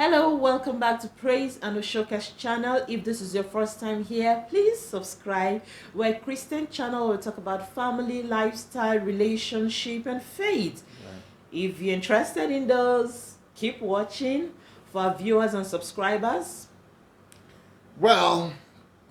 Hello, welcome back to Praise&Oshoke's channel. If this is your first time here, please subscribe. We're a Christian channel where we talk about family, lifestyle, relationship, and faith. Right. If you're interested in those, keep watching. For our viewers and subscribers, well,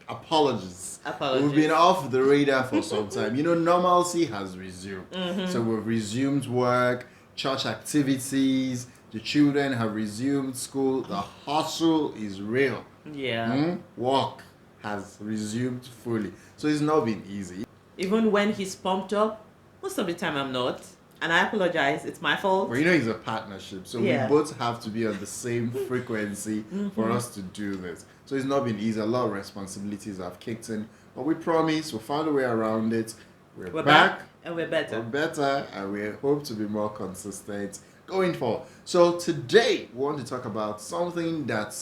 apologies. We've been off the radar for some time. Normalcy has resumed. So we've resumed work, church activities. The children have resumed school. The hustle is real. Yeah. Work has resumed fully. So it's not been easy. Even when he's pumped up, most of the time I'm not. And I apologize. It's my fault. Well, it's a partnership. So we both have to be on the same frequency for us to do this. So it's not been easy. A lot of responsibilities have kicked in. But we promise we'll find a way around it. We're back. And we're better. We're better. And we hope to be more consistent going forward. So today we want to talk about something that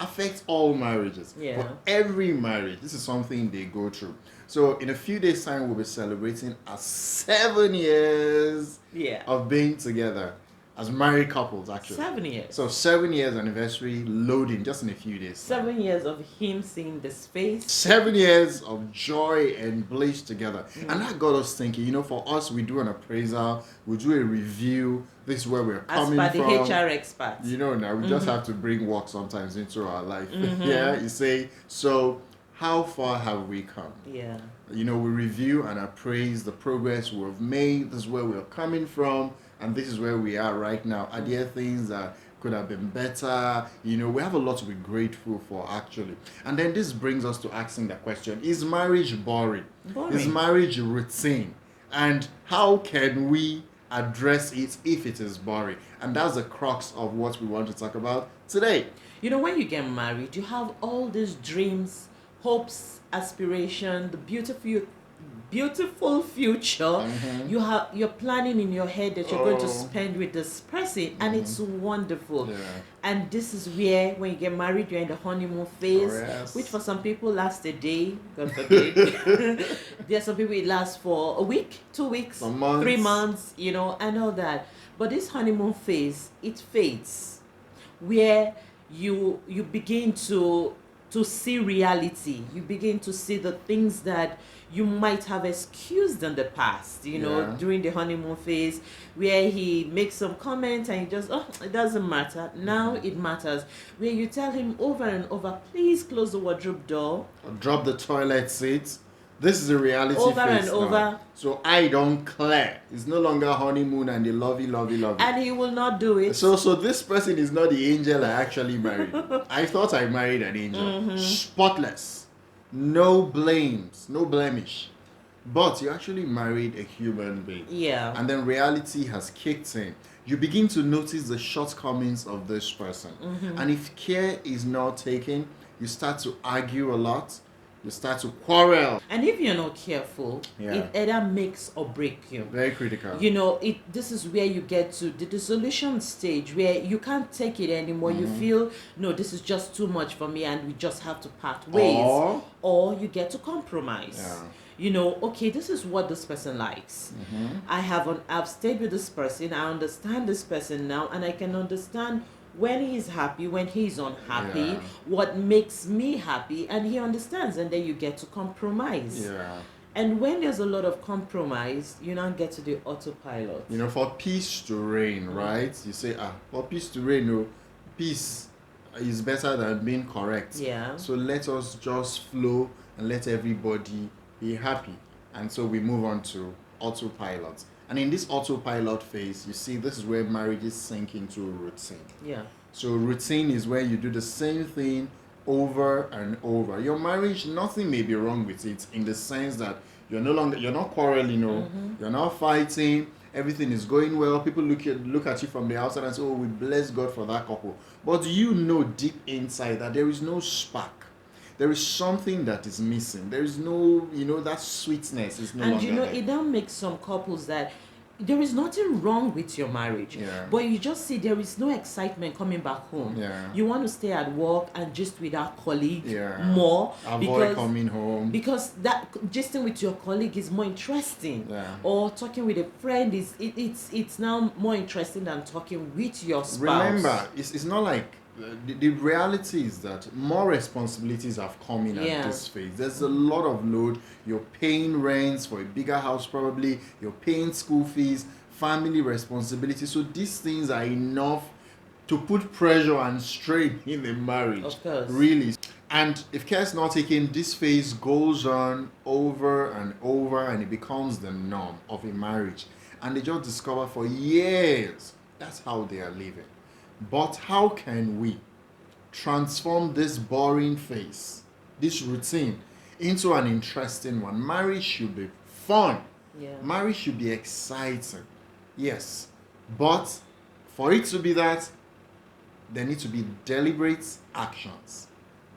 affects all marriages. Yeah. For every marriage, this is something they go through. So in a few days' time, we'll be celebrating our 7 years of being together as married couples, actually. 7 years. So 7 years anniversary loading just in a few days. 7 years of him seeing this face. 7 years of joy and bliss together. And that got us thinking, for us, we do an appraisal, we do a review. This is where we're coming from. As per the HR experts. Now we just have to bring work sometimes into our life. Yeah, you say, so how far have we come? Yeah. We review and appraise the progress we've made. This is where we're coming from. And this is where we are right now. Are there things that could have been better? We have a lot to be grateful for, actually. And then this brings us to asking the question, is marriage boring? Is marriage routine? And how can we address it if it is boring? And that's the crux of what we want to talk about today. When you get married, you have all these dreams, hopes, aspirations, the beautiful future you're planning in your head that you're going to spend with this person, and it's wonderful. And this is where, when you get married, you're in the honeymoon phase, which for some people lasts a day, God forbid. There are some people it lasts for a week, 2 weeks, 3 months, and all that. But this honeymoon phase, it fades, where you begin to see reality. You begin to see the things that you might have excused in the past, during the honeymoon phase, where he makes some comment and he just, it doesn't matter. Now it matters. Where you tell him over and over, please close the wardrobe door. Or drop the toilet seat. This is a reality over phase and over. Now. So I don't clear. It's no longer honeymoon and the lovey. And he will not do it. So this person is not the angel I actually married. I thought I married an angel. Spotless. No blames. No blemish. But you actually married a human being. Yeah. And then reality has kicked in. You begin to notice the shortcomings of this person. And if care is not taken, you start to argue a lot. You start to quarrel. And if you're not careful, it either makes or breaks you. Very critical. This is where you get to the dissolution stage, where you can't take it anymore. You feel, no, this is just too much for me, and we just have to part ways. Or you get to compromise. Okay, this is what this person likes. I've stayed with this person. I understand this person now, and I can understand when he's happy, when he's unhappy, what makes me happy, and he understands, and then you get to compromise. And when there's a lot of compromise, you now get to the autopilot. For peace to reign, right? You say, for peace to reign, peace is better than being correct. So let us just flow and let everybody be happy. And so we move on to autopilot. And in this autopilot phase, you see, this is where marriages sink into routine. So routine is where you do the same thing over and over. Your marriage, nothing may be wrong with it, in the sense that you're not quarreling, you're not fighting, everything is going well. People look at you from the outside and say, we bless God for that couple. But deep inside that there is no spark. There is something that is missing. There is no, that sweetness is no longer there. It now makes some couples that there is nothing wrong with your marriage, but you just see there is no excitement coming back home. You want to stay at work and just with our colleague more. Avoid coming home. Because that gisting with your colleague is more interesting. Or talking with a friend it's now more interesting than talking with your spouse. Remember, it's not like the reality is that more responsibilities have come in at this phase. There's a lot of load. You're paying rents for a bigger house probably. You're paying school fees, family responsibilities. So these things are enough to put pressure and strain in the marriage. Of course. Really. And if care is not taken, this phase goes on over and over and it becomes the norm of a marriage. And they just discover for years that's how they are living. But how can we transform this boring phase, this routine, into an interesting one? Marriage should be fun. Marriage should be exciting. Yes. But for it to be that, there need to be deliberate actions.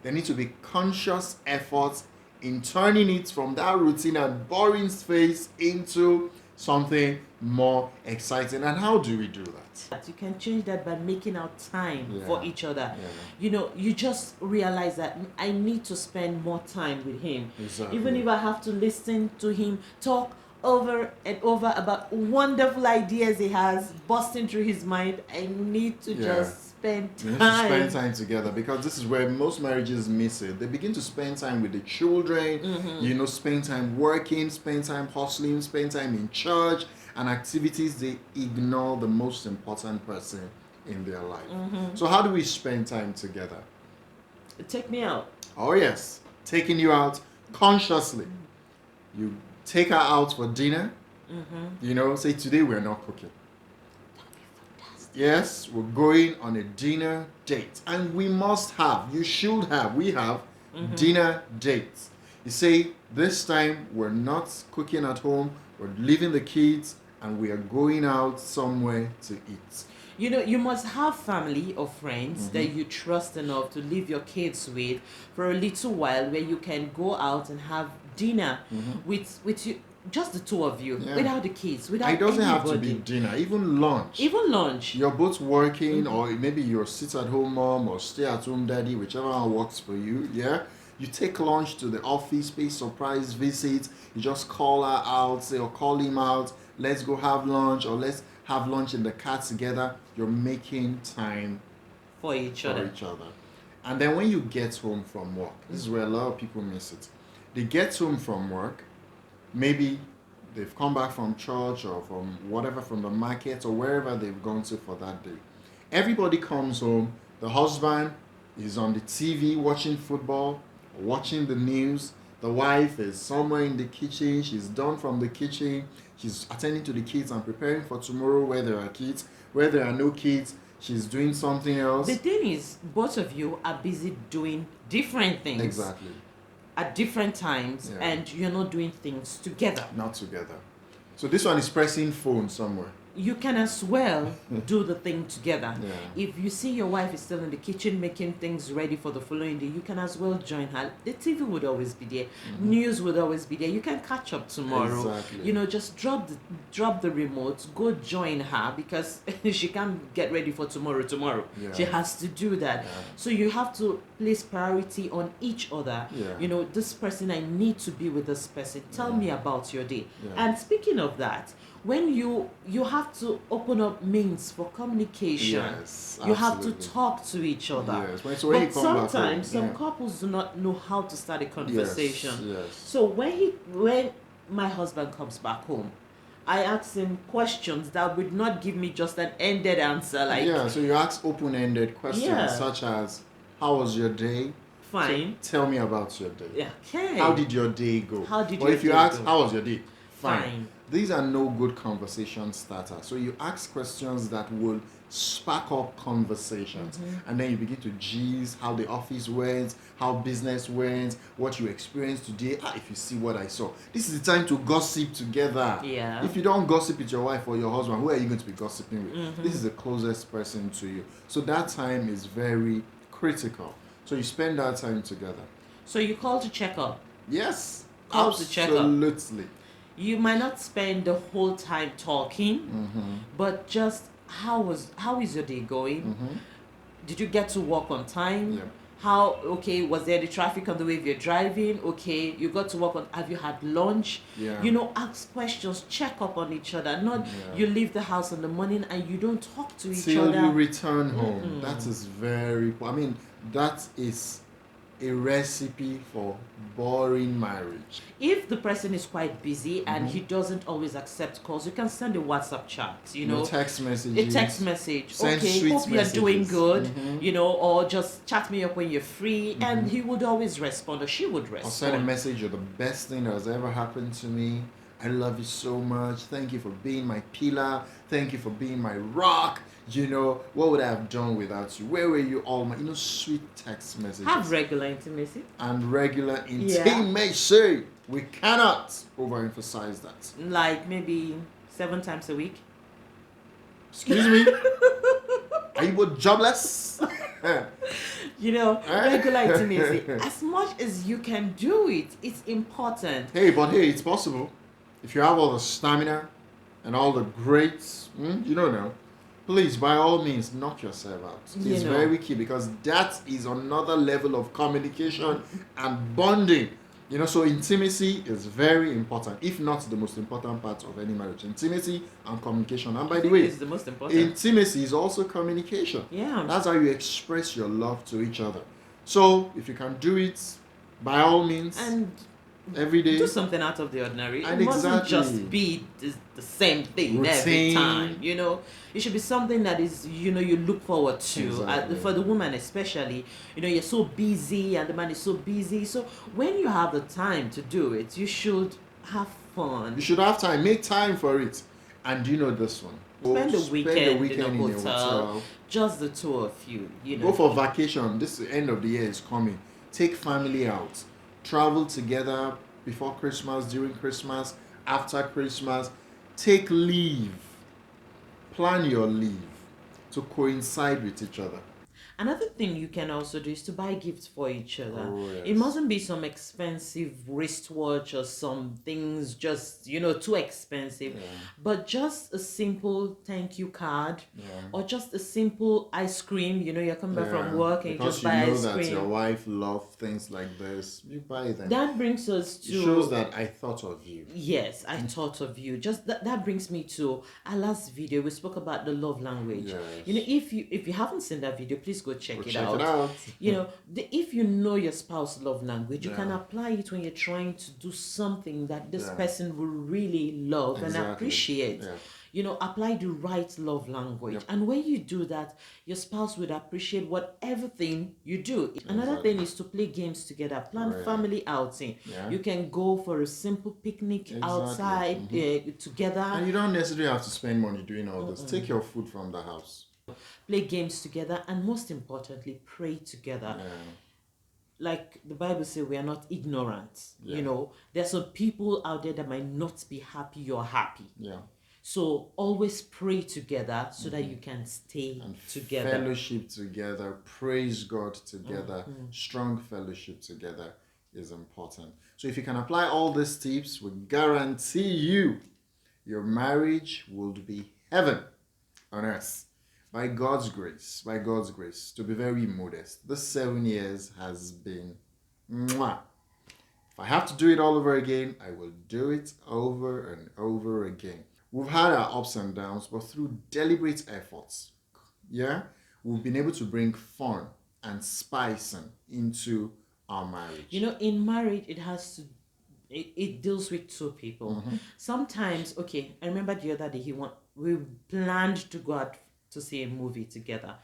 There need to be conscious efforts in turning it from that routine and boring phase into something more exciting. And how do we do that? You can change that by making out time for each other. You know, you just realize that I need to spend more time with him. Even if I have to listen to him talk over and over about wonderful ideas he has bursting through his mind, I need to just spend time. You need to spend time together, because this is where most marriages miss it. They begin to spend time with the children, you know, spend time working, spend time hustling, spend time in church and activities. They ignore the most important person in their life. So how do we spend time together? Take me out. Oh yes, taking you out consciously. You take her out for dinner. You know, say today we're not cooking. Yes, we're going on a dinner date. And we must have, you should have, we have dinner dates. You say, this time we're not cooking at home, we're leaving the kids, and we are going out somewhere to eat. You know, you must have family or friends that you trust enough to leave your kids with for a little while, where you can go out and have dinner with you, just the two of you, without the kids, without It doesn't anybody. have to be dinner, even lunch. Even lunch. You're both working, or maybe you're sit-at-home mom or stay-at-home daddy, whichever one works for you, You take lunch to the office, pay surprise visit. You just call her out, say, or call him out, let's go have lunch, or let's have lunch in the car together. You're making time for each other. And then when you get home from work, this is where a lot of people miss it. They get home from work, maybe they've come back from church or from whatever, from the market or wherever they've gone to for that day. Everybody comes home. The husband is on the TV watching football, watching the news. The wife is somewhere in the kitchen. She's done from the kitchen. She's attending to the kids and preparing for tomorrow, where there are kids. Where there are no kids, she's doing something else. The thing is, both of you are busy doing different things. Exactly. At different times, and you're not doing things together. Not together. So this one is pressing phone somewhere. You can as well do the thing together. If you see your wife is still in the kitchen making things ready for the following day, you can as well join her. The TV would always be there. News would always be there. You can catch up tomorrow. Exactly. You know, just drop the remote, go join her, because she can't get ready for tomorrow. She has to do that. So you have to place priority on each other. You know, this person, I need to be with this person. Tell me about your day. And speaking of that, when you have to open up means for communication. You have to talk to each other. But sometimes some couples do not know how to start a conversation. So when my husband comes back home, I ask him questions that would not give me just an ended answer. So you ask open-ended questions such as, how was your day? Fine. So tell me about your day. Okay. How did your day go? Or if you ask, how was your day? Fine. These are no good conversation starters. So you ask questions that will spark up conversations. And then you begin to gist how the office went, how business went, what you experienced today. If you see what I saw. This is the time to gossip together. If you don't gossip with your wife or your husband, who are you going to be gossiping with? This is the closest person to you. So that time is very critical. So you spend that time together. So you call to check up. Yes. Call to check up. Absolutely. You might not spend the whole time talking, but just how is your day going? Did you get to work on time? Yeah. How, okay, was there the traffic on the way if you're driving? Okay, you got to work on, have you had lunch? Yeah. You know, ask questions, check up on each other. Not you leave the house in the morning and you don't talk to each other. Till you return home. That is very, I mean, that is a recipe for boring marriage. If the person is quite busy and he doesn't always accept calls, you can send a WhatsApp chat, you know, text message. A text message. Send Okay, sweet hope you're doing messages. good, you know, or just chat me up when you're free, and he would always respond, or she would respond. Or send a message, you're the best thing that has ever happened to me. I love you so much. Thank you for being my pillar. Thank you for being my rock. You know, what would I have done without you? Where were you all my, sweet text messages. Have regular intimacy. And regular intimacy. We cannot overemphasize that. Like maybe 7 times a week. Excuse me? Are you both jobless? You know, regular intimacy. As much as you can do it, it's important. Hey, it's possible. If you have all the stamina and all the greats, now, please, by all means, knock yourself out. It's very key, because that is another level of communication and bonding. So intimacy is very important, if not the most important part of any marriage. Intimacy and communication. And by the way, it's the most important. Intimacy is also communication. Yeah. That's how you express your love to each other. So if you can do it, by all means, and every day, do something out of the ordinary. And it mustn't just be the same thing every time. It should be something that is, you look forward to. Exactly. For the woman especially, you're so busy and the man is so busy. So when you have the time to do it, you should have fun. You should have time. Make time for it. And this one? Spend the weekend in a hotel. Just the two of you. Go for vacation. This end of the year is coming. Take family out. Travel together before Christmas, during Christmas, after Christmas. Take leave. Plan your leave to coincide with each other. Another thing you can also do is to buy gifts for each other. Oh, yes. It mustn't be some expensive wristwatch or some things just, too expensive. Yeah. But just a simple thank you card, or just a simple ice cream. You're coming back from work and because you just buy ice cream. Because you know that your wife loves things like this. You buy them. That brings us to... It shows that I thought of you. Yes, I thought of you. Just that brings me to our last video. We spoke about the love language. Yes. If you haven't seen that video, please go check it out. If you know your spouse's love language, you can apply it when you're trying to do something that this person will really love and appreciate. Apply the right love language. And when you do that, your spouse would appreciate whatever thing you do. Another thing is to play games together, plan family outing. You can go for a simple picnic outside together. And you don't necessarily have to spend money doing all this. Take your food from the house. Play games together, and most importantly, pray together. Like the Bible says, we are not ignorant. There's some people out there that might not be happy you're happy. So always pray together so that you can stay and together. Fellowship together, praise God together, strong fellowship together is important. So if you can apply all these tips, we guarantee you your marriage will be heaven on earth. By God's grace, to be very modest, this 7 years has been mwah. If I have to do it all over again, I will do it over and over again. We've had our ups and downs, but through deliberate efforts, we've been able to bring fun and spicing into our marriage. In marriage, it deals with two people. Sometimes, I remember the other day we planned to go out to see a movie together.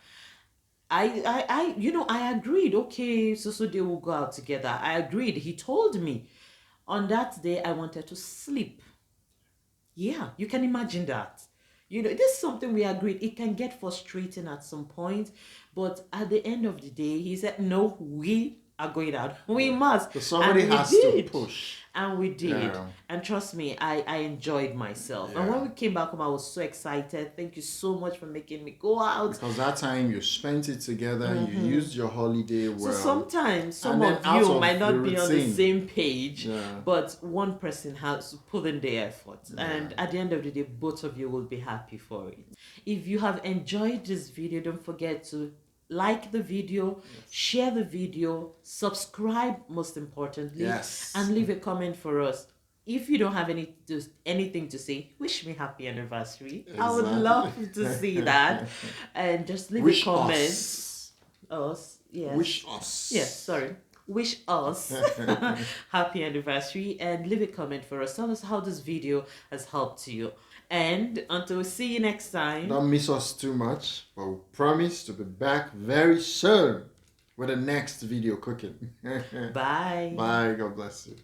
I agreed. Okay, so they will go out together. I agreed. He told me on that day I wanted to sleep. Yeah, you can imagine that. This is something we agreed. It can get frustrating at some point, but at the end of the day, he said, "No, we are going out. We must. So somebody has to push. And we did. And trust me, I enjoyed myself. And when we came back home, I was so excited. Thank you so much for making me go out. Because that time you spent it together, you used your holiday well. So sometimes some of you might not be on the same page, but one person has put in the effort. And at the end of the day, both of you will be happy for it. If you have enjoyed this video, don't forget to like the video, share the video, subscribe most importantly, and leave a comment for us. If you don't have anything to say, wish me happy anniversary. I would love to see that. And just leave a comment. Us. Yes. Wish us. Yes, sorry. Wish us happy anniversary and leave a comment for us. Tell us how this video has helped you. And until we see you next time. Don't miss us too much, but we promise to be back very soon with the next video cooking. Bye. Bye. God bless you.